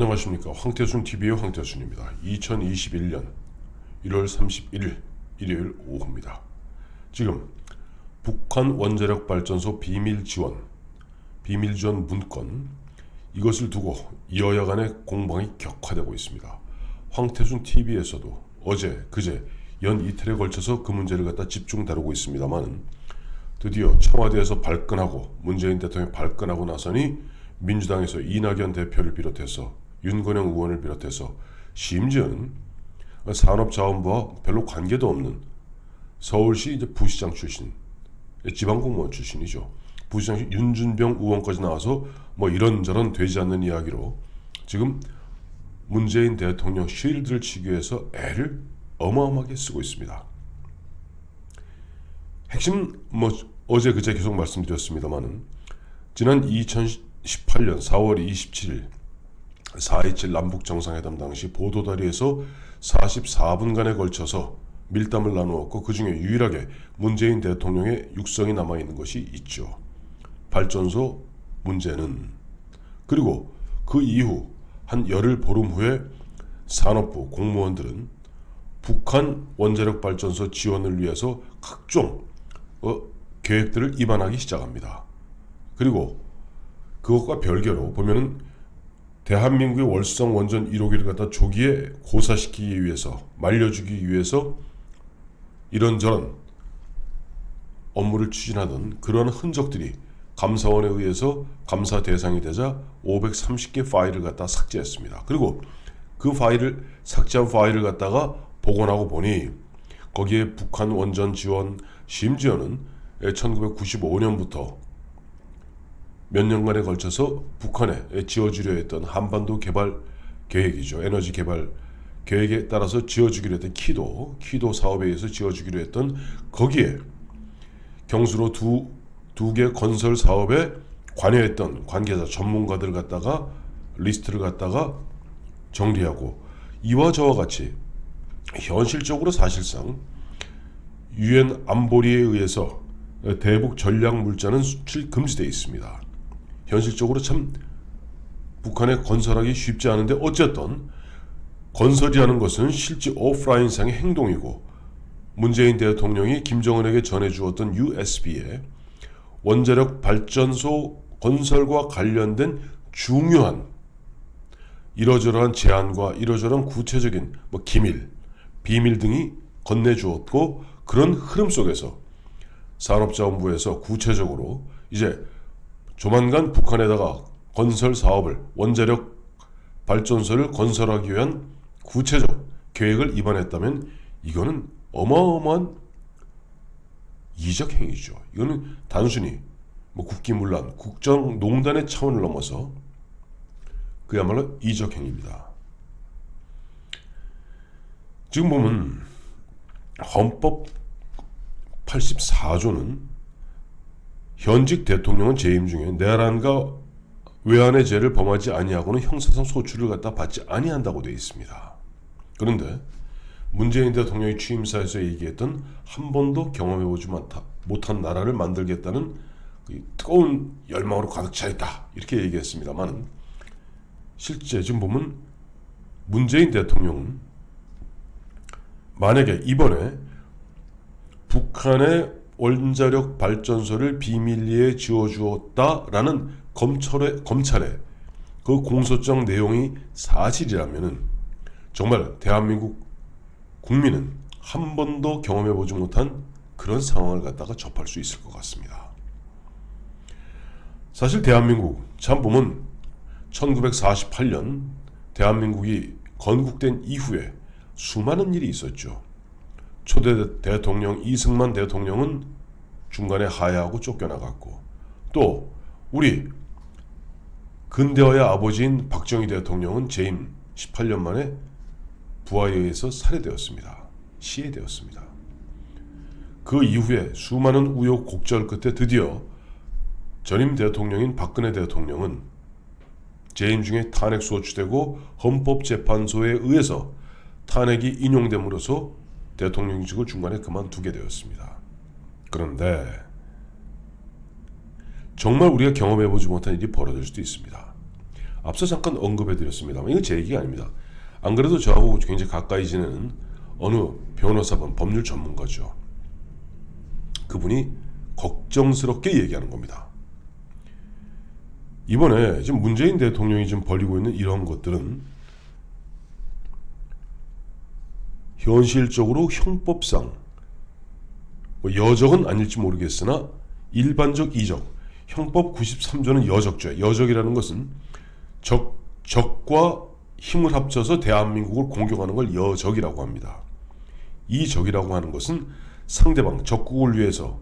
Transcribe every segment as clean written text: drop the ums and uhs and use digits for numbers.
안녕하십니까. 황태순TV의 황태순입니다. 2021년 1월 31일 일요일 오후입니다. 지금 북한 원자력 발전소 비밀 지원 문건, 이것을 두고 여야 간의 공방이 격화되고 있습니다. 황태순TV에서도 어제 그제 연 이틀에 걸쳐서 그 문제를 갖다 집중 다루고 있습니다만, 드디어 청와대에서 발끈하고 문재인 대통령이 발끈하고 나서니 민주당에서 이낙연 대표를 비롯해서 윤건영 의원을 비롯해서 심지어는 산업자원부와 별로 관계도 없는 서울시 이제 부시장 출신, 지방공무원 출신이죠. 부시장 윤준병 의원까지 나와서 뭐 이런저런 되지 않는 이야기로 지금 문재인 대통령 쉴드를 치기 위해서 애를 어마어마하게 쓰고 있습니다. 핵심 어제 그제 계속 말씀드렸습니다만은, 지난 2018년 4월 27일 4.27 남북정상회담 당시 보도다리에서 44분간에 걸쳐서 밀담을 나누었고, 그 중에 유일하게 문재인 대통령의 육성이 남아있는 것이 있죠. 발전소 문제는. 그리고 그 이후 한 열흘 보름 후에 산업부 공무원들은 북한 원자력 발전소 지원을 위해서 각종 계획들을 입안하기 시작합니다. 그리고 그것과 별개로 보면은 대한민국의 월성 원전 1호기를 갖다 조기에 고사시키기 위해서, 말려주기 위해서 이런저런 업무를 추진하던 그러한 흔적들이 감사원에 의해서 감사 대상이 되자 530개 파일을 갖다 삭제했습니다. 그리고 그 파일을 삭제한 파일을 갖다가 복원하고 보니 거기에 북한 원전 지원, 심지어는 1995년부터 몇 년간에 걸쳐서 북한에 지어주려 했던 한반도 개발 계획이죠. 에너지 개발 계획에 따라서 지어주기로 했던 키도 사업에 의해서 지어주기로 했던, 거기에 경수로 두 개 건설 사업에 관여했던 관계자 전문가들 갖다가 리스트를 갖다가 정리하고, 이와 저와 같이 현실적으로 사실상 유엔 안보리에 의해서 대북 전략 물자는 수출 금지되어 있습니다. 현실적으로 참 북한에 건설하기 쉽지 않은데, 어쨌든 건설이라는 것은 실제 오프라인상의 행동이고, 문재인 대통령이 김정은에게 전해주었던 USB에 원자력 발전소 건설과 관련된 중요한 이러저러한 제안과 이러저러한 구체적인 기밀, 비밀 등이 건네주었고, 그런 흐름 속에서 산업자원부에서 구체적으로 이제 조만간 북한에다가 건설 사업을, 원자력 발전소를 건설하기 위한 구체적 계획을 입안했다면 이거는 어마어마한 이적 행위죠. 이거는 단순히 국기문란, 국정농단의 차원을 넘어서 그야말로 이적 행위입니다. 지금 보면 헌법 84조는 현직 대통령은 재임 중에 내란과 외환의 죄를 범하지 아니하고는 형사상 소출을 갖다 받지 아니한다고 되어 있습니다. 그런데 문재인 대통령이 취임사에서 얘기했던 한 번도 경험해보지 못한 나라를 만들겠다는 뜨거운 열망으로 가득 차 있다, 이렇게 얘기했습니다만, 실제 지금 보면 문재인 대통령은 만약에 이번에 북한의 원자력 발전소를 비밀리에 지어주었다라는 검찰의 그 공소장 내용이 사실이라면은, 정말 대한민국 국민은 한 번도 경험해보지 못한 그런 상황을 갖다가 접할 수 있을 것 같습니다. 사실 대한민국 참 보면 1948년 대한민국이 건국된 이후에 수많은 일이 있었죠. 초대 대통령 이승만 대통령은 중간에 하야하고 쫓겨나갔고, 또 우리 근대화의 아버지인 박정희 대통령은 재임 18년 만에 부하에 의해서 살해되었습니다. 시해되었습니다. 그 이후에 수많은 우여곡절 끝에 드디어 전임 대통령인 박근혜 대통령은 재임 중에 탄핵 소추되고 헌법재판소에 의해서 탄핵이 인용됨으로써 대통령직을 중간에 그만두게 되었습니다. 그런데 정말 우리가 경험해보지 못한 일이 벌어질 수도 있습니다. 앞서 잠깐 언급해드렸습니다만 이건 제 얘기가 아닙니다. 안 그래도 저하고 굉장히 가까이 지내는 어느 변호사분, 법률 전문가죠. 그분이 걱정스럽게 얘기하는 겁니다. 이번에 지금 문재인 대통령이 지금 벌이고 있는 이런 것들은 현실적으로 형법상 뭐 여적은 아닐지 모르겠으나 일반적 이적, 형법 93조는 여적죄, 여적이라는 것은 적과 힘을 합쳐서 대한민국을 공격하는 걸 여적이라고 합니다. 이 적이라고 하는 것은 상대방, 적국을 위해서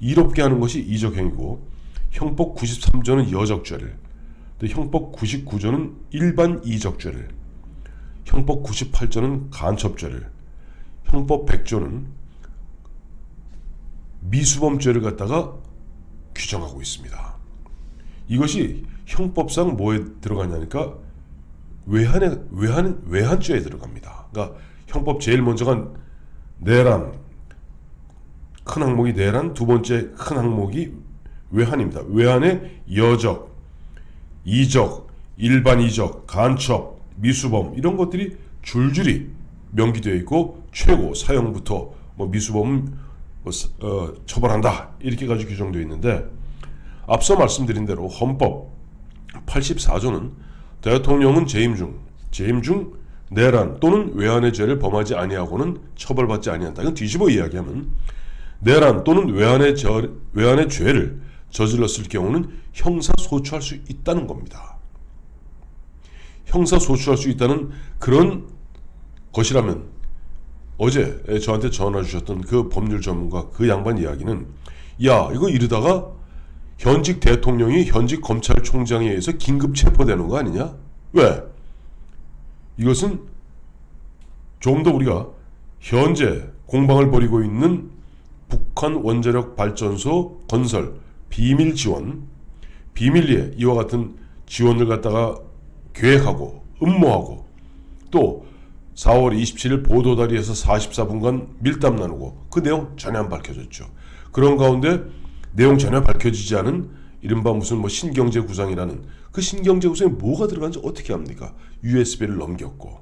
이롭게 하는 것이 이적행위고, 형법 93조는 여적죄를, 또 형법 99조는 일반 이적죄를, 형법 98조는 간첩죄를, 형법 100조는 미수범죄를 갖다가 규정하고 있습니다. 이것이 형법상 뭐에 들어가냐니까 외환죄에 들어갑니다. 그러니까 형법 제일 먼저가 내란, 큰 항목이 내란, 두 번째 큰 항목이 외환입니다. 외환의 여적, 이적, 일반 이적, 간첩, 미수범 이런 것들이 줄줄이 명기되어 있고 최고 사형부터 뭐 미수범은 처벌한다 이렇게 가지고 규정되어 있는데, 앞서 말씀드린 대로 헌법 84조는 대통령은 재임 중 내란 또는 외환의 죄를 범하지 아니하고는 처벌받지 아니한다. 이건 뒤집어 이야기하면 내란 또는 외환의 죄를 저질렀을 경우는 형사소추할 수 있다는 겁니다. 형사소추할 수 있다는 그런 것이라면 어제 저한테 전화 주셨던 그 법률 전문가 그 양반 이야기는, 야 이거 이러다가 현직 대통령이 현직 검찰총장에 의해서 긴급 체포되는 거 아니냐? 왜? 이것은 좀 더 우리가 현재 공방을 벌이고 있는 북한 원자력 발전소 건설 비밀 지원, 비밀리에 이와 같은 지원을 갖다가 계획하고 음모하고, 또 4월 27일 보도다리에서 44분간 밀담 나누고 그 내용 전혀 안 밝혀졌죠. 그런 가운데 내용 전혀 밝혀지지 않은 이른바 무슨 뭐 신경제 구상이라는, 그 신경제 구상에 뭐가 들어간지 어떻게 합니까? USB를 넘겼고.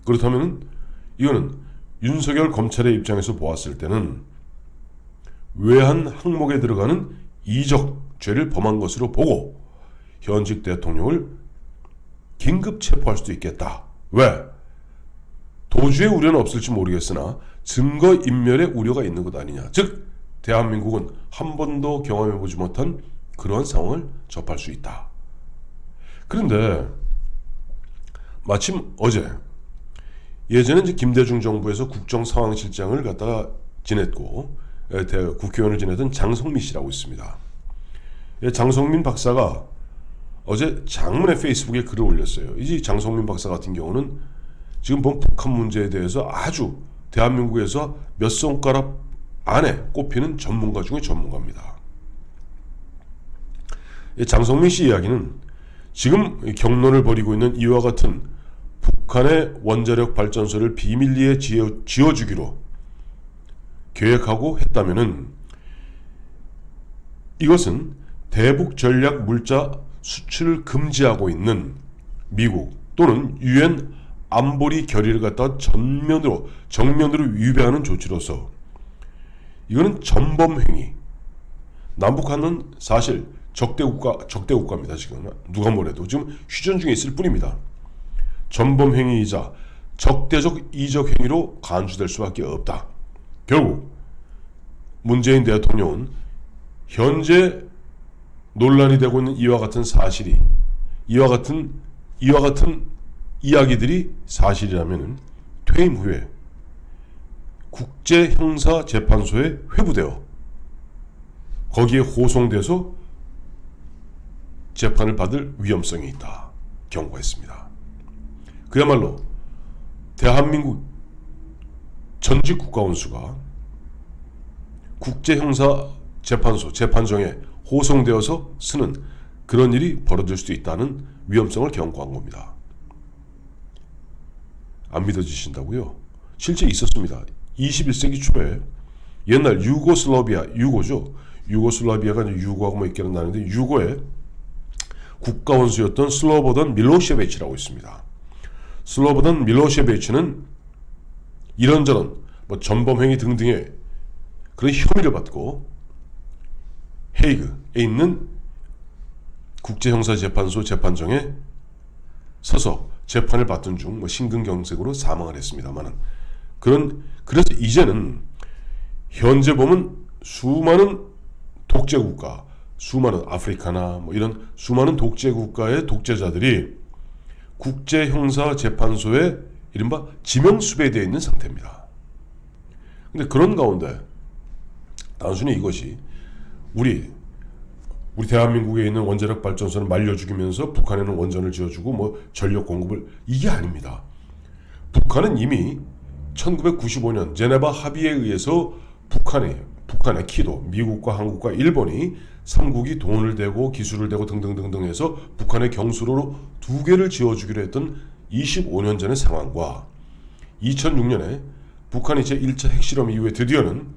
그렇다면 이거는 윤석열 검찰의 입장에서 보았을 때는 외환 항목에 들어가는 이적죄를 범한 것으로 보고 현직 대통령을 긴급 체포할 수도 있겠다. 왜? 도주의 우려는 없을지 모르겠으나 증거인멸의 우려가 있는 것 아니냐. 즉 대한민국은 한 번도 경험해보지 못한 그런 상황을 접할 수 있다. 그런데 마침 어제, 예전에 이제 김대중 정부에서 국정상황실장을 갖다가 지냈고 국회의원을 지내던 장성민 씨라고 있습니다. 장성민 박사가 어제 장문의 페이스북에 글을 올렸어요. 이 장성민 박사 같은 경우는 지금 본 북한 문제에 대해서 아주 대한민국에서 몇 손가락 안에 꼽히는 전문가 중에 전문가입니다. 장성민 씨 이야기는 지금 경론을 벌이고 있는 이와 같은 북한의 원자력 발전소를 비밀리에 지어주기로 계획하고 했다면은 이것은 대북 전략 물자 수출을 금지하고 있는 미국 또는 유엔 안보리 결의를 갖다가 정면으로 위배하는 조치로서 이거는 전범행위. 남북한은 사실 적대국가입니다. 지금 누가 뭐래도 지금 휴전 중에 있을 뿐입니다. 전범행위이자 적대적 이적 행위로 간주될 수밖에 없다. 결국 문재인 대통령은 현재 논란이 되고 있는 이와 같은 사실이, 이와 같은 이야기들이 사실이라면 퇴임 후에 국제형사재판소에 회부되어 거기에 호송돼서 재판을 받을 위험성이 있다 경고했습니다. 그야말로 대한민국 전직 국가원수가 국제형사재판소 재판정에 호송되어서 쓰는 그런 일이 벌어질 수도 있다는 위험성을 경고한 겁니다. 안 믿어지신다고요? 실제 있었습니다. 21세기 초에 옛날 유고슬라비아, 유고죠. 유고슬라비아가 이제 유고하고 뭐 있기는 나는데 유고에 국가원수였던 슬로보던 밀로셰비치라고 있습니다. 슬로보던 밀로셰비치는 이런저런 전범행위 등등의 그런 혐의를 받고 헤이그에 있는 국제형사재판소 재판정에 서서 재판을 받던 중 심근경색으로 사망을 했습니다만은 그래서 이제는 현재 보면 수많은 독재국가, 수많은 아프리카나 이런 수많은 독재국가의 독재자들이 국제형사재판소에 이른바 지명수배되어 있는 상태입니다. 근데 그런 가운데 단순히 이것이 우리 대한민국에 있는 원자력 발전소를 말려 죽이면서 북한에는 원전을 지어주고 전력 공급을, 이게 아닙니다. 북한은 이미 1995년 제네바 합의에 의해서 북한의 키도 미국과 한국과 일본이 3국이 돈을 대고 기술을 대고 등등등등 해서 북한의 경수로로 2개를 지어주기로 했던 25년 전의 상황과 2006년에 북한이 제1차 핵실험 이후에 드디어는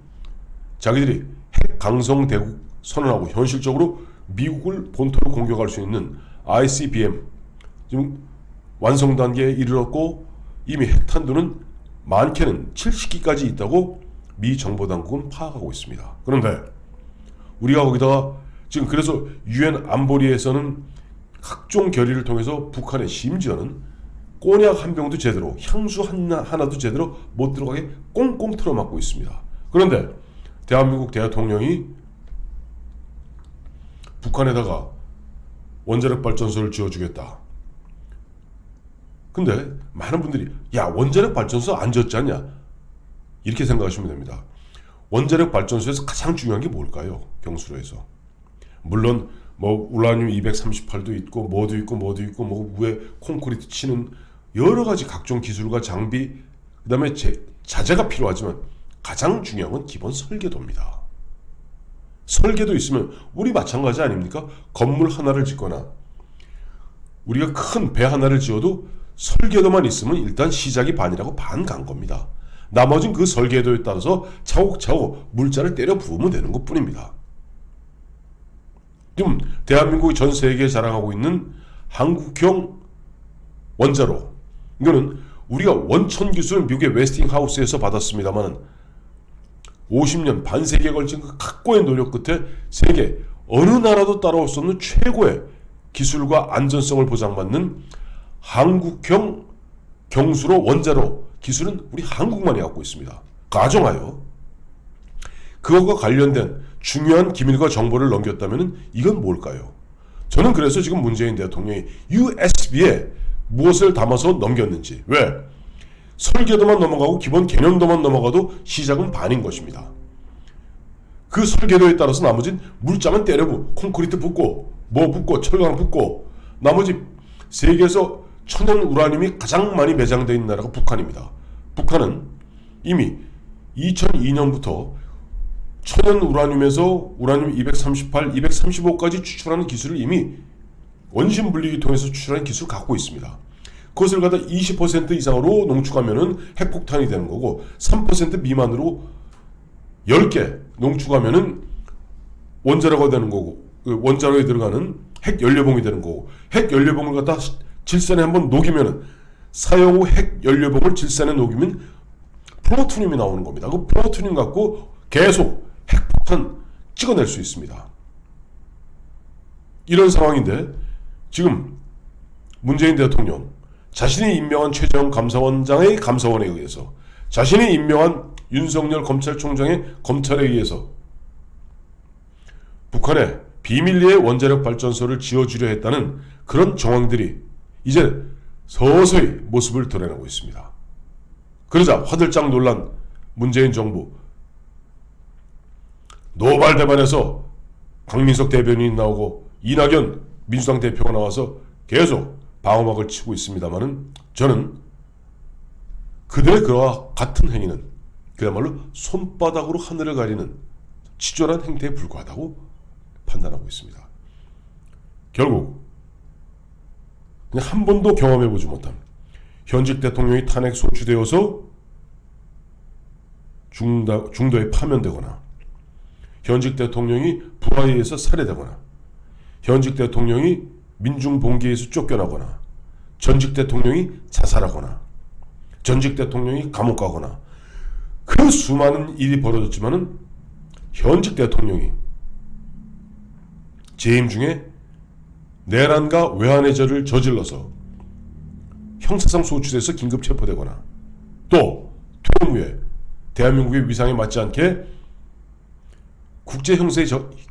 자기들이 핵 강성 대국 선언하고 현실적으로 미국을 본토로 공격할 수 있는 ICBM 지금 완성 단계에 이르렀고 이미 핵탄두는 많게는 70기까지 있다고 미 정보당국은 파악하고 있습니다. 그런데 우리가 거기다가 지금 그래서 유엔 안보리에서는 각종 결의를 통해서 북한에 심지어는 꼬냑 한 병도 제대로, 향수 하나도 제대로 못 들어가게 꽁꽁 틀어막고 있습니다. 그런데 대한민국 대통령이 북한에다가 원자력 발전소를 지어주겠다. 근데 많은 분들이 원자력 발전소 안 지었지 않냐? 이렇게 생각하시면 됩니다. 원자력 발전소에서 가장 중요한 게 뭘까요? 경수로에서. 물론 우라늄 238도 있고 뭐도 있고 위에 콘크리트 치는 여러 가지 각종 기술과 장비, 그 다음에 자재가 필요하지만 가장 중요한 건 기본 설계도입니다. 설계도 있으면 우리 마찬가지 아닙니까? 건물 하나를 짓거나 우리가 큰 배 하나를 지어도 설계도만 있으면 일단 시작이 반이라고 반 간 겁니다. 나머진 그 설계도에 따라서 차곡차곡 물자를 때려 부으면 되는 것 뿐입니다. 지금 대한민국이 전 세계에 자랑하고 있는 한국형 원자로, 이거는 우리가 원천 기술은 미국의 웨스팅하우스에서 받았습니다만 50년 반세기에 걸친 그 각고의 노력 끝에 세계 어느 나라도 따라올 수 없는 최고의 기술과 안전성을 보장받는 한국형 경수로 원자로 기술은 우리 한국만이 갖고 있습니다. 가정하여 그것과 관련된 중요한 기밀과 정보를 넘겼다면 이건 뭘까요? 저는 그래서 지금 문재인 대통령이 USB에 무엇을 담아서 넘겼는지, 왜? 설계도만 넘어가고 기본 개념도만 넘어가도 시작은 반인 것입니다. 그 설계도에 따라서 나머진 물자만 때려부, 콘크리트 붓고 붓고 철강 붓고, 나머지 세계에서 천연 우라늄이 가장 많이 매장되어 있는 나라가 북한입니다. 북한은 이미 2002년부터 천연 우라늄에서 우라늄 238, 235까지 추출하는 기술을 이미 원심 분리기 통해서 추출하는 기술을 갖고 있습니다. 그것을 갖다 20% 이상으로 농축하면은 핵폭탄이 되는 거고 3% 미만으로 10개 농축하면은 원자로가 되는 거고, 원자로에 들어가는 핵 연료봉이 되는 거고, 핵 연료봉을 갖다 질산에 한번 녹이면은 사용 후 핵 연료봉을 질산에 녹이면 플루토늄이 나오는 겁니다. 그 플루토늄 갖고 계속 핵폭탄 찍어낼 수 있습니다. 이런 상황인데 지금 문재인 대통령 자신이 임명한 최재형 감사원장의 감사원에 의해서, 자신이 임명한 윤석열 검찰총장의 검찰에 의해서 북한에 비밀리에 원자력 발전소를 지어주려 했다는 그런 정황들이 이제 서서히 모습을 드러내고 있습니다. 그러자 화들짝 놀란 문재인 정부, 노발대발해서 강민석 대변인이 나오고 이낙연 민주당 대표가 나와서 계속 방어막을 치고 있습니다만은, 저는 그들의 그와 같은 행위는 그야말로 손바닥으로 하늘을 가리는 치졸한 행태에 불과하다고 판단하고 있습니다. 결국 그냥 한 번도 경험해보지 못한 현직 대통령이 탄핵 소추되어서 중도에 파면되거나, 현직 대통령이 불화에 의해서 살해되거나, 현직 대통령이 민중봉기에서 쫓겨나거나 전직 대통령이 자살하거나 전직 대통령이 감옥 가거나 그 수많은 일이 벌어졌지만은 현직 대통령이 재임 중에 내란과 외환의 죄를 저질러서 형사상 소추돼서 긴급 체포되거나 또 퇴임 후에 대한민국의 위상에 맞지 않게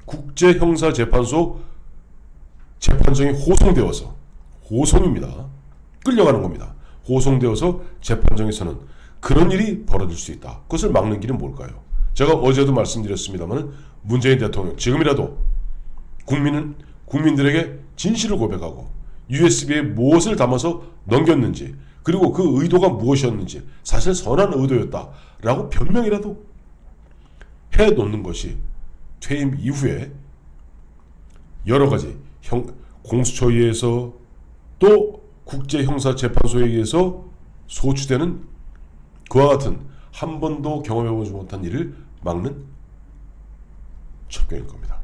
국제형사재판소 재판정이 호송되어서 호송입니다. 끌려가는 겁니다. 호송되어서 재판정에서는 그런 일이 벌어질 수 있다. 그것을 막는 길은 뭘까요? 제가 어제도 말씀드렸습니다만 문재인 대통령 지금이라도 국민들에게 진실을 고백하고 USB에 무엇을 담아서 넘겼는지 그리고 그 의도가 무엇이었는지 사실 선한 의도였다라고 변명이라도 해놓는 것이 퇴임 이후에 여러 가지 공수처에 의해서 또 국제형사재판소에 의해서 소추되는 그와 같은 한 번도 경험해보지 못한 일을 막는 척결일 겁니다.